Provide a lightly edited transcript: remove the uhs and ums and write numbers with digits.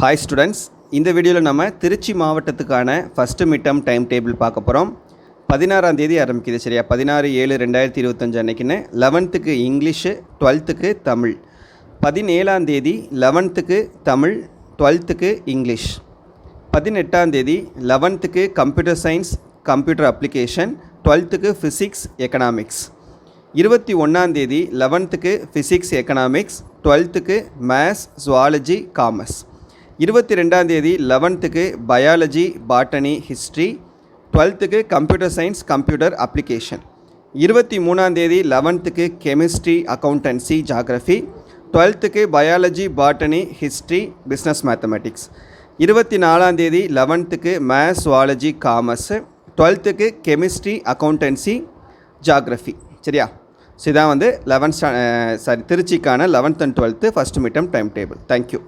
Hi students, இந்த வீடியோவில் நம்ம திருச்சி மாவட்டத்துக்கான first mid term time table பார்க்க போகிறோம். 16ஆம் தேதி ஆரம்பிக்குது, சரியா? 16/7/2025 அன்னைக்குன்னு 11க்கு இங்கிலீஷு, 12க்கு தமிழ். 17ஆம் தேதி 11க்கு தமிழ், 12க்கு இங்கிலீஷ். 18ஆம் தேதி 11க்கு கம்ப்யூட்டர் சயின்ஸ், கம்ப்யூட்டர் அப்ளிகேஷன், 12க்கு ஃபிசிக்ஸ், எக்கனாமிக்ஸ். 21ஆம் தேதி 11க்கு ஃபிசிக்ஸ், எக்கனாமிக்ஸ், 12க்கு மேத்ஸ், ஜுவாலஜி, காமர்ஸ். 22ஆம் தேதி 11க்கு பயாலஜி, பாட்டனி, ஹிஸ்ட்ரி, 12க்கு கம்ப்யூட்டர் சயின்ஸ், கம்ப்யூட்டர் அப்ளிகேஷன். 23ஆம் தேதி 11க்கு கெமிஸ்ட்ரி, அக்கௌண்டன்சி, ஜாகிரஃபி, 12க்கு biology, botany, history, business mathematics. 24ஆம் தேதி 11க்கு மேத்ஸ், ஜுவாலஜி, காமர்ஸ், 12க்கு கெமிஸ்ட்ரி, அக்கௌண்டன்சி, ஜாகிரஃபி. சரியா? ஸோ இதான் வந்து திருச்சிக்கான 11th and 12th first mid term time table. Thank you.